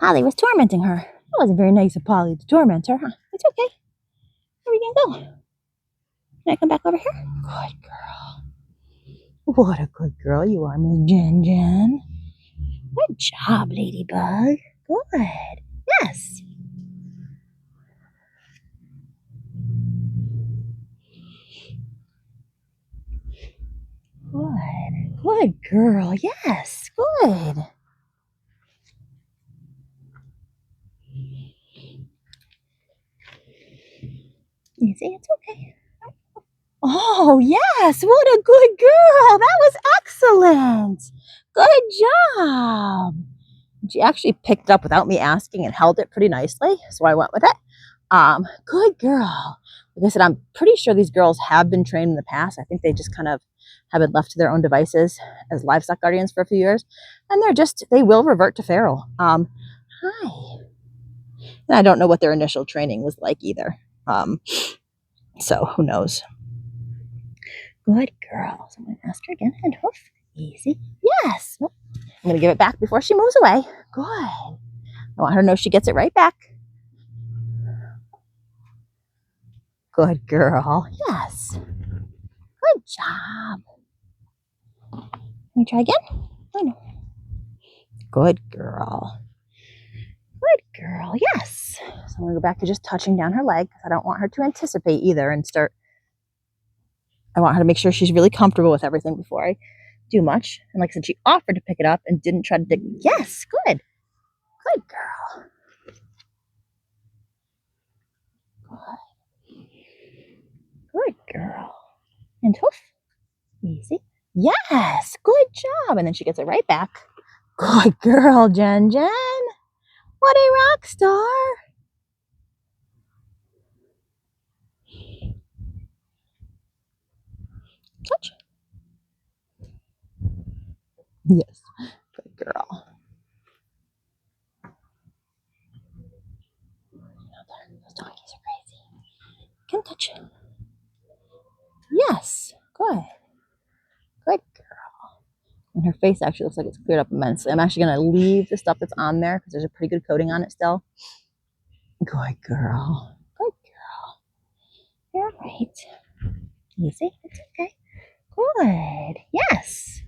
Polly was tormenting her. It wasn't very nice of Polly to torment her, huh? It's okay. Where are we gonna go? Can I come back over here? Good girl. What a good girl you are, Miss Jen. Good job, Ladybug. Good. Yes. Good. Good girl. Yes. Good. Easy. It's okay. Oh, yes. What a good girl. That was excellent. Good job. She actually picked it up without me asking and held it pretty nicely, so I went with it. Good girl. Like I said, I'm pretty sure these girls have been trained in the past. I think they just kind of have been left to their own devices as livestock guardians for a few years, and they will revert to feral. Hi. And I don't know what their initial training was like either. So who knows? Good girl. So I'm going to ask her again. And hoof. Easy. Yes. I'm going to give it back before she moves away. Good. I want her to know she gets it right back. Good girl. Yes. Good job. Let me try again. Oh, no. Good girl. Good girl. Yes. So I'm going to go back to just touching down her leg because I don't want her to anticipate either and start. I want her to make sure she's really comfortable with everything before I do much. And like I said, she offered to pick it up and didn't try to dig. Yes. Good. Good girl. Good. Good girl. And hoof. Easy. Yes. Good job. And then she gets it right back. Good girl, Jen. What a rock star. Touch. Yes. Good girl. Those donkeys are crazy. Can touch. Yes. Good. Good girl. And her face actually looks like it's cleared up immensely. I'm actually going to leave the stuff that's on there because there's a pretty good coating on it still. Good girl. Good girl. You're right. Easy. It's okay. Good. Yes.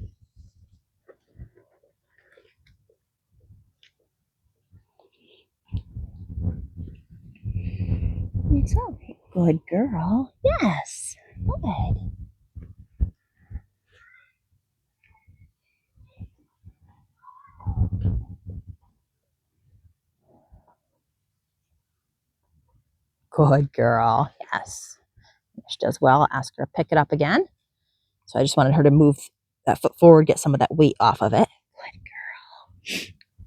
It's all right. Good girl. Yes. Good. Good girl. Yes. If she does well, I'll ask her to pick it up again. So I just wanted her to move that foot forward, get some of that weight off of it. Good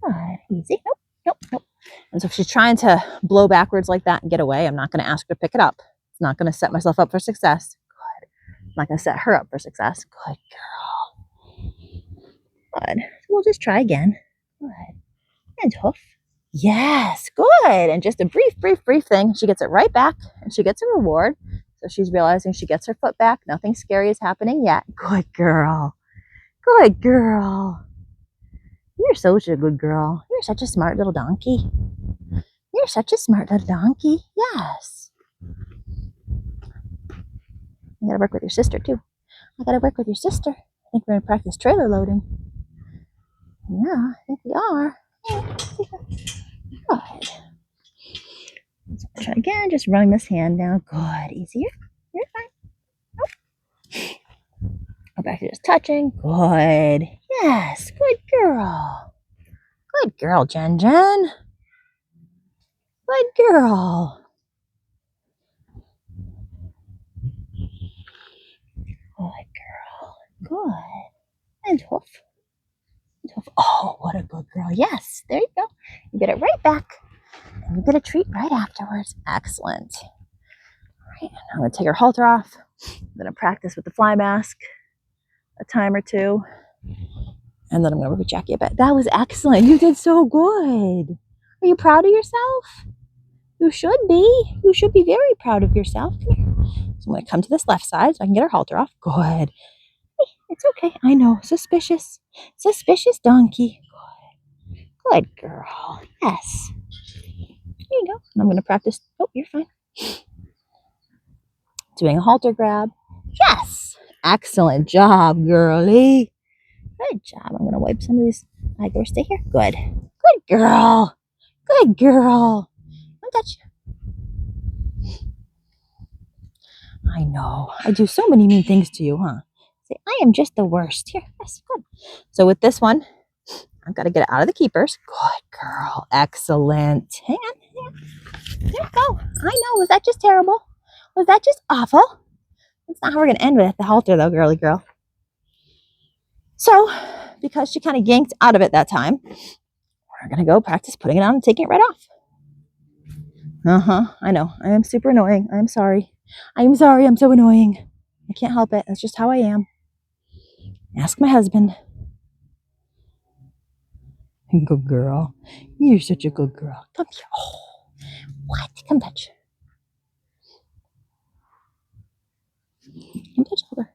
girl. Good. Easy. Nope. And so if she's trying to blow backwards like that and get away, I'm not going to ask her to pick it up. It's not going to set myself up for success. Good. I'm not going to set her up for success. Good girl. Good. So we'll just try again. Good. And hoof. Yes, good. And just a brief thing. She gets it right back and she gets a reward. So she's realizing she gets her foot back. Nothing scary is happening yet. Good girl. Good girl. You're such a good girl. You're such a smart little donkey. You're such a smart little donkey. Yes. You gotta work with your sister too. I gotta work with your sister. I think we're gonna practice trailer loading. Yeah, I think we are. Good. So try again, just running this hand down. Good. Easier. You're fine. Nope. Go back to just touching. Good. Yes. Good girl. Good girl, Jen. Good girl. Good girl. Good. And hoof. Oh, what a good girl. Yes. There you go. You get it right back. And you get a treat right afterwards. Excellent. All right. I'm going to take her halter off. I'm going to practice with the fly mask a time or two. And then I'm going to work with Jackie a bit. That was excellent. You did so good. Are you proud of yourself? You should be. You should be very proud of yourself. So I'm going to come to this left side so I can get her halter off. Good. Hey, it's okay. I know. Suspicious. Suspicious donkey. Good girl. Yes. There you go. And I'm going to practice. Oh, you're fine. Doing a halter grab. Yes. Excellent job, girlie. Good job. I'm going to wipe some of these. I go stay here. Good. Good girl. Good girl. Don't touch. I know. I do so many mean things to you, huh? Say, I am just the worst. Here. Yes. Good. So with this one, I've got to get it out of the keepers. Good girl. Excellent. Hang on. Hang on. There you go. I know. Was that just terrible? Was that just awful? That's not how we're going to end with the halter, though, girly girl. So, because she kind of yanked out of it that time, we're going to go practice putting it on and taking it right off. I know. I am super annoying. I'm sorry. I'm sorry. I'm so annoying. I can't help it. That's just how I am. Ask my husband. Good girl. You're such a good girl. Come here. Oh, what? Come touch. Come touch her.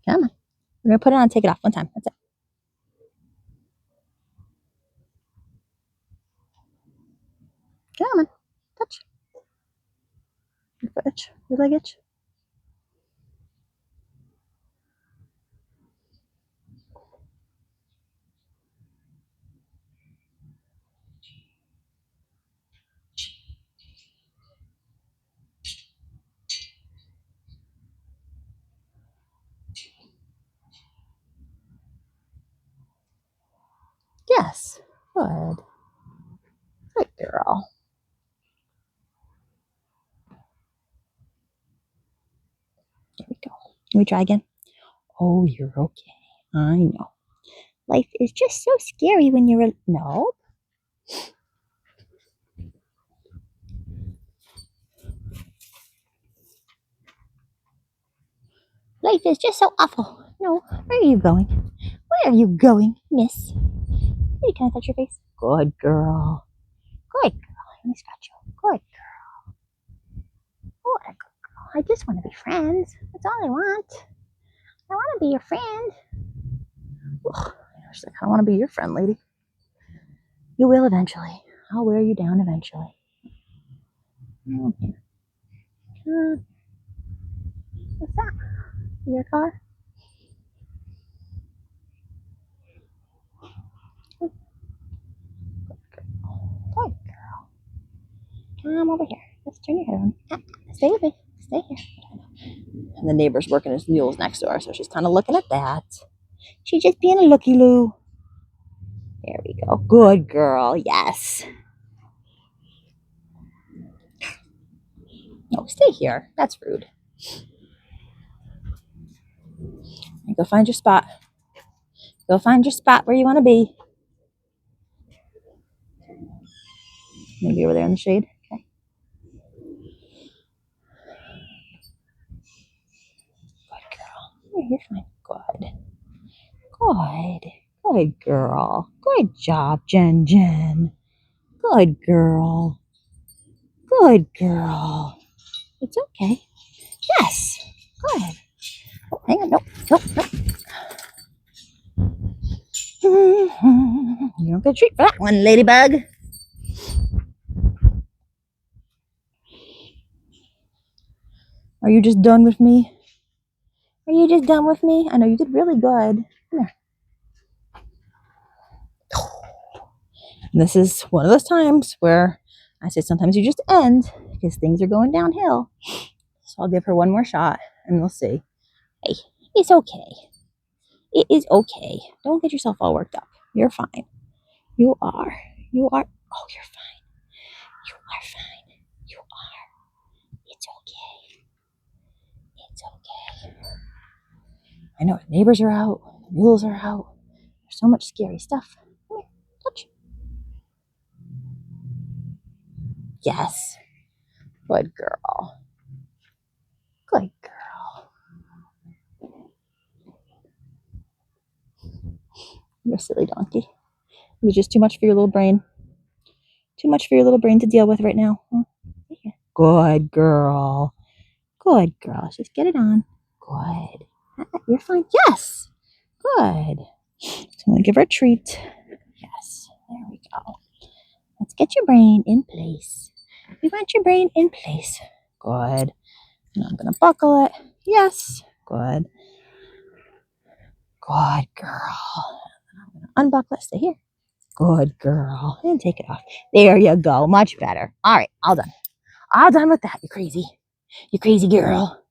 Come on. We're going to put it on and take it off one time. That's it. Come on. Touch. Your foot itch. Your leg itch. Yes. Good. Good girl. Here we go. Can we try again? Oh, you're okay. I know. Life is just so scary when you're... No. Life is just so awful. No. Where are you going? Where are you going, miss? Hey, can I touch your face? Good girl. Good girl. Let me scratch you. Good girl. What a good girl. I just want to be friends. That's all I want. I want to be your friend. Ugh. She's like, I want to be your friend, lady. You will eventually. I'll wear you down eventually. Okay. What's that? Your car? Good girl. Come over here. Let's turn your head on. Stay with me. Stay here. And the neighbor's working his mules next door, so she's kind of looking at that. She's just being a looky-loo. There we go. Good girl. Yes. No, stay here. That's rude. Go find your spot. Go find your spot where you want to be. Maybe over there in the shade. Okay. Good girl. You're fine. Good. Good. Good girl. Good job, Jen. Good girl. Good girl. It's okay. Yes. Good. Oh, hang on. Nope. You don't get a treat for that one, ladybug. Are you just done with me? Are you just done with me? I know you did really good. Come here. And this is one of those times where I say sometimes you just end because things are going downhill. So I'll give her one more shot and we'll see. Hey, it's okay. It is okay. Don't get yourself all worked up. You're fine. You are. You are. Oh, you're fine. You are fine. You are. It's okay. It's okay. I know the neighbors are out. The mules are out. There's so much scary stuff. Come here. Touch. Yes. Good girl. Good girl. You're a silly donkey. It was just too much for your little brain. Too much for your little brain to deal with right now. Good girl. Good girl. Just get it on. Good. You're fine. Yes. Good. So I'm going to give her a treat. Yes. There we go. Let's get your brain in place. We want your brain in place. Good. And I'm going to buckle it. Yes. Good. Good girl. I'm going to unbuckle it. Stay here. Good girl. And take it off. There you go. Much better. All right. All done. All done with that. You crazy. You crazy girl.